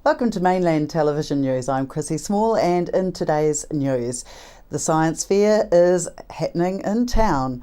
Welcome to Mainland Television News. I'm Chrissy Small, and in today's news, the science fair is happening in town.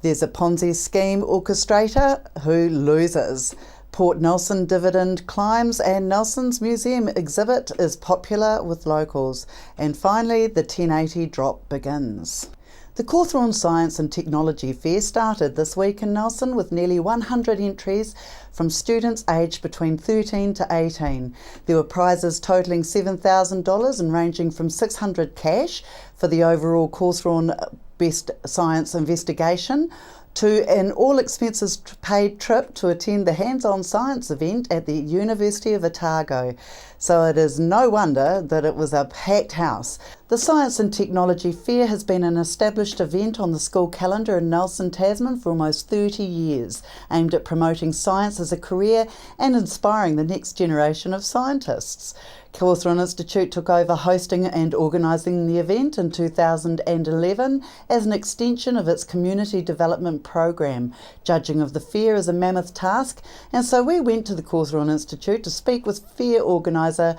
There's a Ponzi scheme orchestrator who loses. Port Nelson dividend climbs and Nelson's museum exhibit is popular with locals. And finally, the 1080 drop begins. The Cawthron Science and Technology Fair started this week in Nelson with nearly 100 entries from students aged between 13 to 18. There were prizes totalling $7,000 and ranging from $600 cash for the overall Cawthron Best Science Investigation to an all-expenses paid trip to attend the hands-on science event at the University of Otago. So it is no wonder that it was a packed house. The Science and Technology Fair has been an established event on the school calendar in Nelson, Tasman for almost 30 years, aimed at promoting science as a career and inspiring the next generation of scientists. Cawthron Institute took over hosting and organising the event in 2011 as an extension of its community development program. Judging of the fair is a mammoth task, and so we went to the Cawthron Institute to speak with fair organiser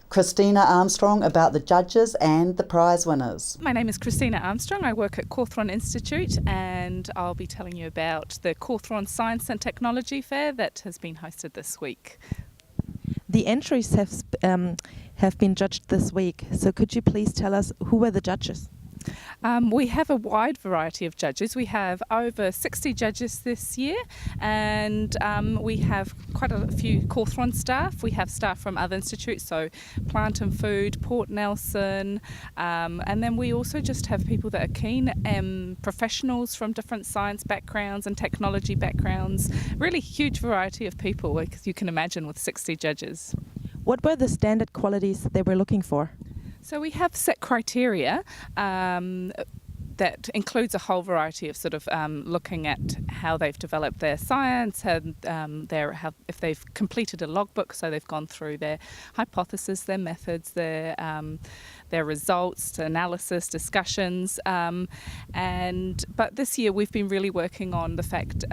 Christina Armstrong about the judges and the prize winners. My name is Christina Armstrong. I work at Cawthron Institute, and I'll be telling you about the Cawthron Science and Technology Fair that has been hosted this week. The entries have been judged this week, so could you please tell us who were the judges? We have a wide variety of judges. We have over 60 judges this year, and we have quite a few Cawthron staff. We have staff from other institutes, so Plant and Food, Port Nelson, and then we also just have people that are keen, professionals from different science backgrounds and technology backgrounds. Really huge variety of people, as you can imagine, with 60 judges. What were the standard qualities they were looking for? So we have set criteria that includes a whole variety of sort of looking at how they've developed their science, and if they've completed a logbook, so they've gone through their hypothesis, their methods, their results, analysis, discussions, but this year we've been really working on the fact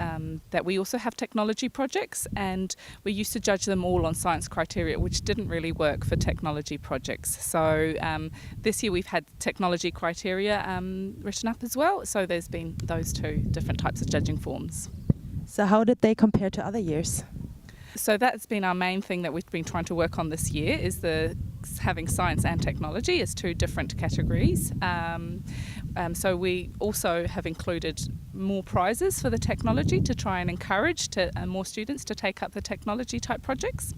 that we also have technology projects, and we used to judge them all on science criteria, which didn't really work for technology projects. So this year we've had technology criteria written up as well, so there's been those two different types of judging forms. So how did they compare to other years? So that's been our main thing that we've been trying to work on this year, is having science and technology as two different categories. So we also have included more prizes for the technology to try and encourage more students to take up the technology type projects.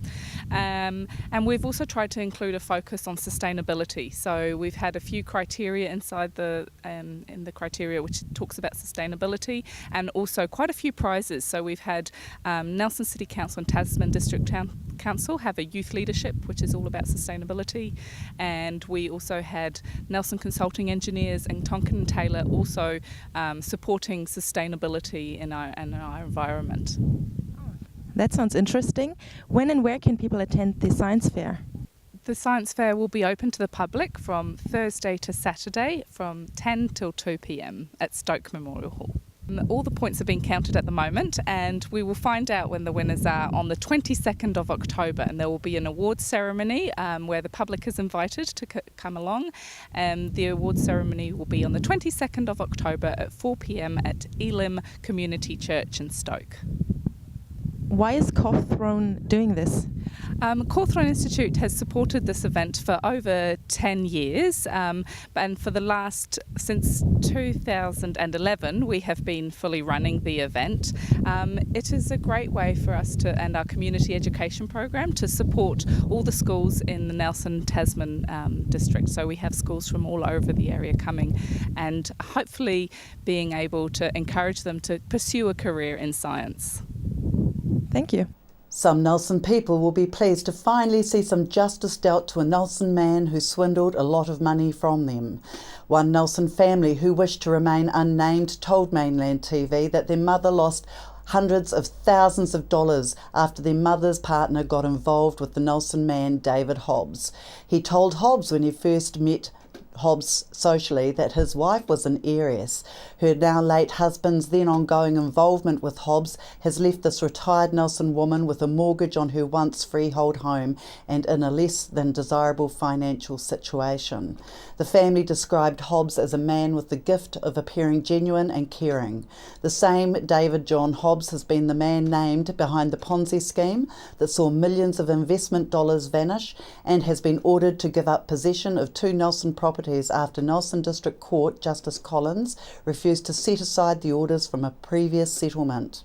And we've also tried to include a focus on sustainability. So we've had a few criteria inside in the criteria which talks about sustainability, and also quite a few prizes. So we've had Nelson City Council and Tasman District Council have a youth leadership, which is all about sustainability, and we also had Nelson Consulting Engineers and Tonkin and Taylor also supporting sustainability in our environment. That sounds interesting. When and where can people attend the science fair? The science fair will be open to the public from Thursday to Saturday from 10 till 2 p.m. at Stoke Memorial Hall. All the points are being counted at the moment, and we will find out when the winners are on the 22nd of October, and there will be an awards ceremony where the public is invited to come along, and the awards ceremony will be on the 22nd of October at 4 p.m. at Elim Community Church in Stoke. Why is Cawthron doing this? Cawthron Institute has supported this event for over 10 years, and since 2011 we have been fully running the event. It is a great way for us and our community education program to support all the schools in the Nelson Tasman district. So we have schools from all over the area coming, and hopefully being able to encourage them to pursue a career in science. Thank you. Some Nelson people will be pleased to finally see some justice dealt to a Nelson man who swindled a lot of money from them. One Nelson family who wished to remain unnamed told Mainland TV that their mother lost hundreds of thousands of dollars after their mother's partner got involved with the Nelson man David Hobbs. He told Hobbs when he first met Hobbs socially that his wife was an heiress. Her now late husband's then ongoing involvement with Hobbs has left this retired Nelson woman with a mortgage on her once freehold home and in a less than desirable financial situation. The family described Hobbs as a man with the gift of appearing genuine and caring. The same David John Hobbs has been the man named behind the Ponzi scheme that saw millions of investment dollars vanish and has been ordered to give up possession of 2 Nelson properties after Nelson District Court Justice Collins refused to set aside the orders from a previous settlement.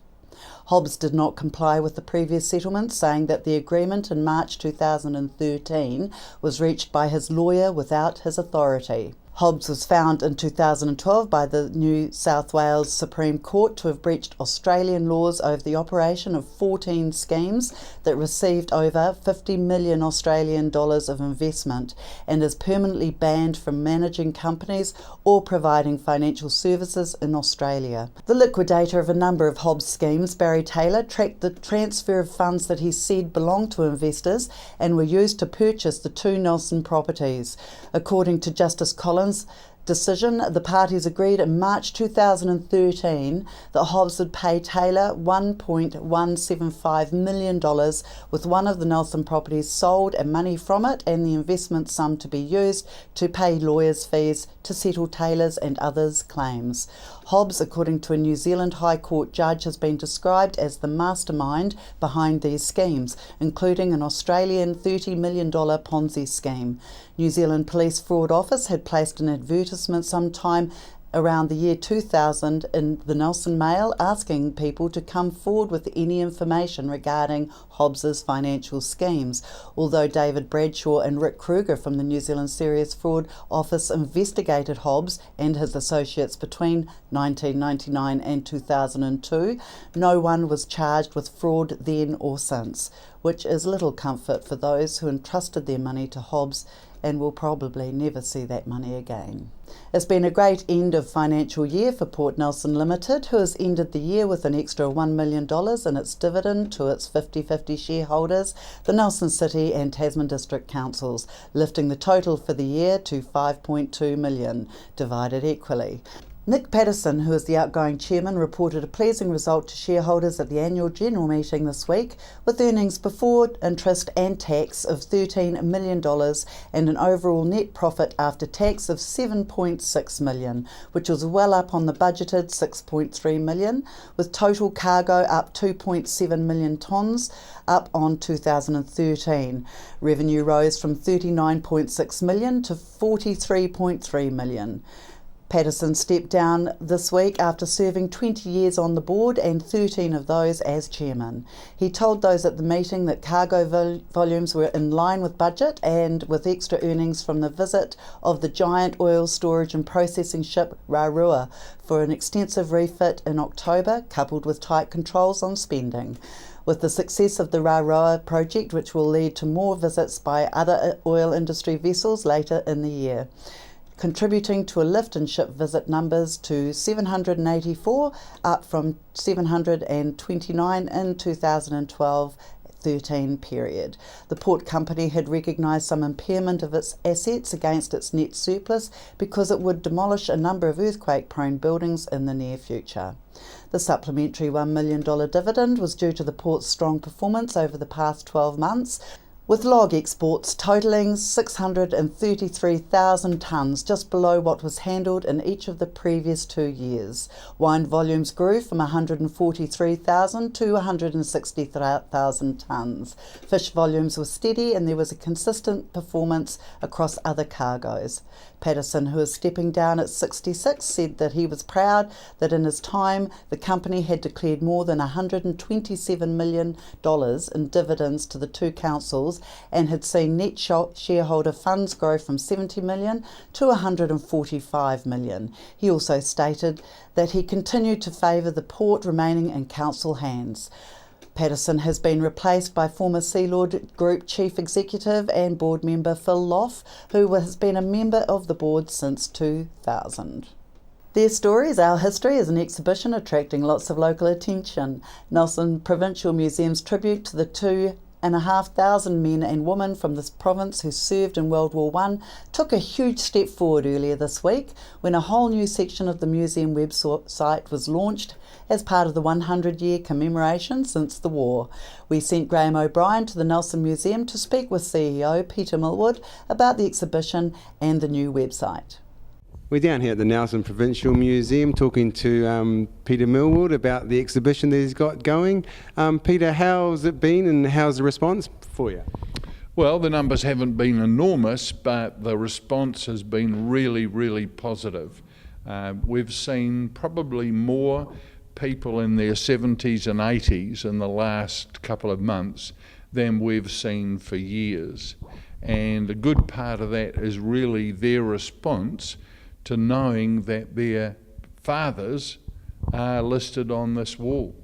Hobbs did not comply with the previous settlement, saying that the agreement in March 2013 was reached by his lawyer without his authority. Hobbs was found in 2012 by the New South Wales Supreme Court to have breached Australian laws over the operation of 14 schemes that received over 50 million Australian dollars of investment and is permanently banned from managing companies or providing financial services in Australia. The liquidator of a number of Hobbs schemes, Barry Taylor, tracked the transfer of funds that he said belonged to investors and were used to purchase the 2 Nelson properties. According to Justice Collins' decision, the parties agreed in March 2013 that Hobbs would pay Taylor $1.175 million with one of the Nelson properties sold and money from it and the investment sum to be used to pay lawyers' fees to settle Taylor's and others' claims. Hobbs, according to a New Zealand High Court judge, has been described as the mastermind behind these schemes, including an Australian $30 million Ponzi scheme. New Zealand Police Fraud Office had placed an advertisement sometime around the year 2000 in the Nelson Mail asking people to come forward with any information regarding Hobbs's financial schemes. Although David Bradshaw and Rick Kruger from the New Zealand Serious Fraud Office investigated Hobbs and his associates between 1999 and 2002, no one was charged with fraud then or since, which is little comfort for those who entrusted their money to Hobbs and will probably never see that money again. It's been a great end of financial year for Port Nelson Limited, who has ended the year with an extra $1 million in its dividend to its 50-50 shareholders, the Nelson City and Tasman District Councils, lifting the total for the year to $5.2 million, divided equally. Nick Patterson, who is the outgoing chairman, reported a pleasing result to shareholders at the annual general meeting this week, with earnings before interest and tax of $13 million and an overall net profit after tax of $7.6 million, which was well up on the budgeted $6.3 million, with total cargo up 2.7 million tonnes, up on 2013. Revenue rose from $39.6 million to $43.3 million. Patterson stepped down this week after serving 20 years on the board and 13 of those as chairman. He told those at the meeting that cargo volumes were in line with budget and with extra earnings from the visit of the giant oil storage and processing ship Rarua for an extensive refit in October, coupled with tight controls on spending. With the success of the Rarua project, which will lead to more visits by other oil industry vessels later in the year, contributing to a lift in ship visit numbers to 784, up from 729 in 2012-13 period. The port company had recognised some impairment of its assets against its net surplus because it would demolish a number of earthquake-prone buildings in the near future. The supplementary $1 million dividend was due to the port's strong performance over the past 12 months, with log exports totalling 633,000 tonnes, just below what was handled in each of the previous 2 years. Wine volumes grew from 143,000 to 160,000 tonnes. Fish volumes were steady and there was a consistent performance across other cargoes. Patterson, who is stepping down at 66, said that he was proud that in his time the company had declared more than $127 million in dividends to the 2 councils and had seen net shareholder funds grow from $70 million to $145 million. He also stated that he continued to favour the port remaining in council hands. Patterson has been replaced by former Sea Lord Group Chief Executive and Board Member Phil Loff, who has been a member of the board since 2000. Their Stories, Our History is an exhibition attracting lots of local attention. Nelson Provincial Museum's tribute to the 2,500 men and women from this province who served in World War I took a huge step forward earlier this week when a whole new section of the museum website was launched as part of the 100-year commemoration since the war. We sent Graham O'Brien to the Nelson Museum to speak with CEO Peter Millwood about the exhibition and the new website. We're down here at the Nelson Provincial Museum talking to Peter Millwood about the exhibition that he's got going. Peter, how's it been and how's the response for you? Well, the numbers haven't been enormous, but the response has been really, really positive. We've seen probably more people in their 70s and 80s in the last couple of months than we've seen for years. And a good part of that is really their response to knowing that their fathers are listed on this wall.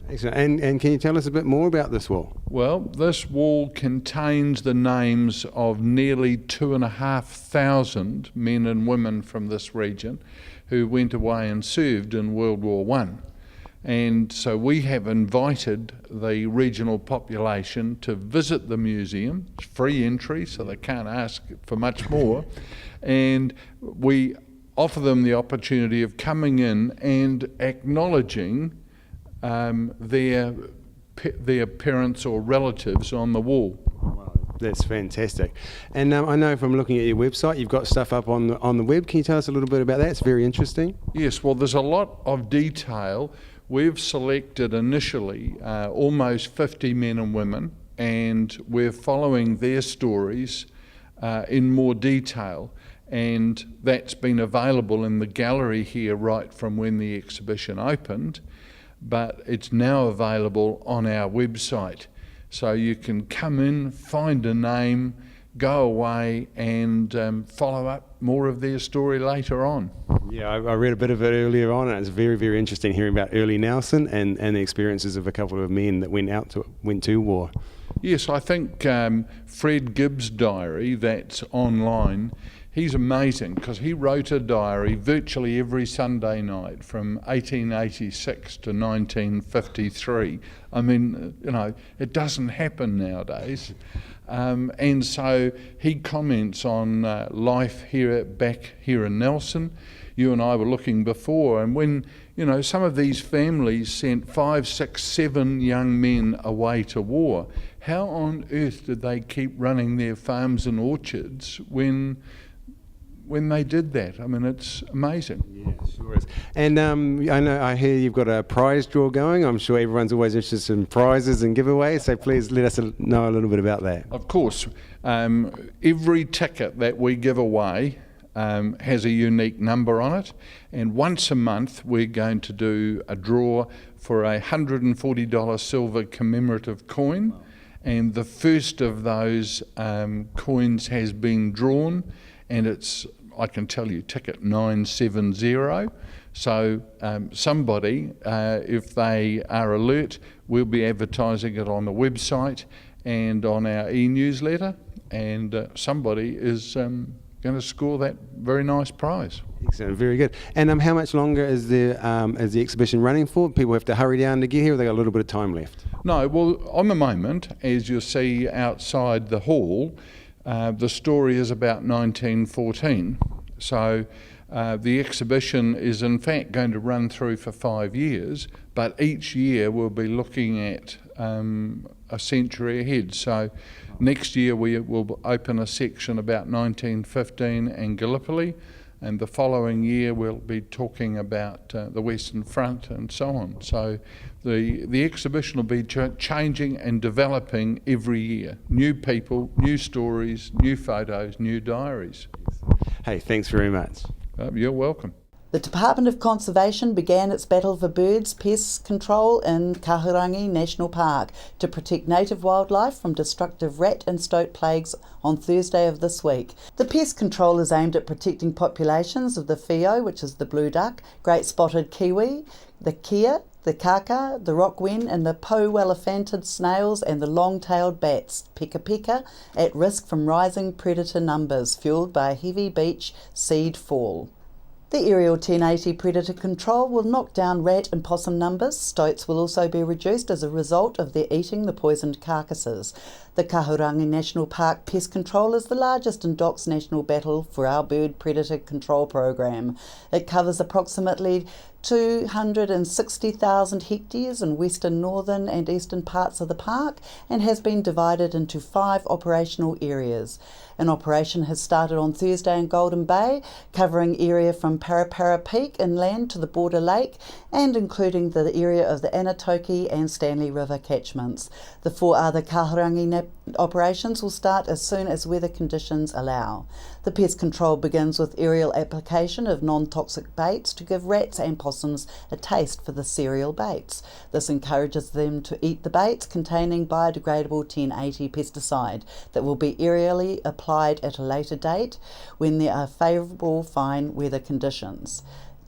Excellent. And can you tell us a bit more about this wall? Well, this wall contains the names of nearly 2,500 men and women from this region who went away and served in World War I. And so we have invited the regional population to visit the museum. It's free entry, so they can't ask for much more. And we offer them the opportunity of coming in and acknowledging their parents or relatives on the wall. That's fantastic. And I know from looking at your website, you've got stuff up on the web. Can you tell us a little bit about that? It's very interesting. Yes, well, there's a lot of detail. We've selected initially almost 50 men and women, and we're following their stories in more detail. And that's been available in the gallery here right from when the exhibition opened, but it's now available on our website. So you can come in, find a name, go away and follow up more of their story later on. Yeah, I read a bit of it earlier on, and it's very, very interesting hearing about early Nelson and the experiences of a couple of men that went to war. Yes, I think Fred Gibbs' diary that's online, he's amazing because he wrote a diary virtually every Sunday night from 1886 to 1953. I mean, you know, it doesn't happen nowadays. And so he comments on life back here in Nelson. You and I were looking before, and when, you know, some of these families sent 5, 6, 7 young men away to war, how on earth did they keep running their farms and orchards when they did that? I mean, it's amazing. Yeah, sure is. And I hear you've got a prize draw going. I'm sure everyone's always interested in prizes and giveaways, so please let us know a little bit about that. Of course. Every ticket that we give away has a unique number on it, and once a month we're going to do a draw for a $140 silver commemorative coin. Wow. And the first of those coins has been drawn, and it's, I can tell you, ticket 970. So somebody, if they are alert, we'll be advertising it on the website and on our e-newsletter, and somebody is going to score that very nice prize. Excellent, very good. And how much longer is the exhibition running for? People have to hurry down to get here, or they got a little bit of time left? No, well, on the moment, as you'll see outside the hall, the story is about 1914. So the exhibition is in fact going to run through for 5 years, but each year we'll be looking at a century ahead. So next year we will open a section about 1915 and Gallipoli, and the following year we'll be talking about the Western Front and so on. So the exhibition will be changing and developing every year. New people, new stories, new photos, new diaries. Hey, thanks very much. You're welcome. The Department of Conservation began its battle for birds pest control in Kahurangi National Park to protect native wildlife from destructive rat and stoat plagues on Thursday of this week. The pest control is aimed at protecting populations of the whio, which is the blue duck, great spotted kiwi, the kea, the kaka, the rock wen and the po-elephanted snails and the long-tailed bats, peka peka, at risk from rising predator numbers fuelled by a heavy beach seed fall. The aerial 1080 predator control will knock down rat and possum numbers. Stoats will also be reduced as a result of their eating the poisoned carcasses. The Kahurangi National Park Pest Control is the largest in DOC's national battle for our bird predator control program. It covers approximately 260,000 hectares in western, northern and eastern parts of the park and has been divided into 5 operational areas. An operation has started on Thursday in Golden Bay, covering area from Parapara Peak inland to the border lake and including the area of the Anatoki and Stanley River catchments. The 4 other Kahurangi operations will start as soon as weather conditions allow. The pest control begins with aerial application of non-toxic baits to give rats and possums a taste for the cereal baits. This encourages them to eat the baits containing biodegradable 1080 pesticide that will be aerially applied at a later date when there are favourable fine weather conditions.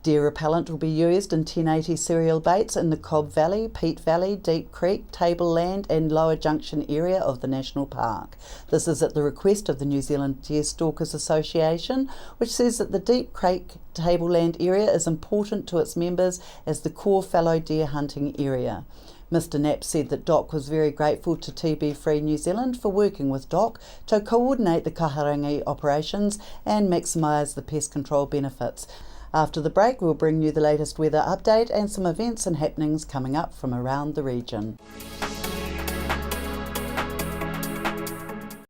Deer repellent will be used in 1080 cereal baits in the Cobb Valley, Peat Valley, Deep Creek, Tableland and Lower Junction area of the National Park. This is at the request of the New Zealand Deer Stalkers Association, which says that the Deep Creek Tableland area is important to its members as the core fallow deer hunting area. Mr Knapp said that DOC was very grateful to TB Free New Zealand for working with DOC to coordinate the Kahurangi operations and maximise the pest control benefits. After the break, we'll bring you the latest weather update and some events and happenings coming up from around the region.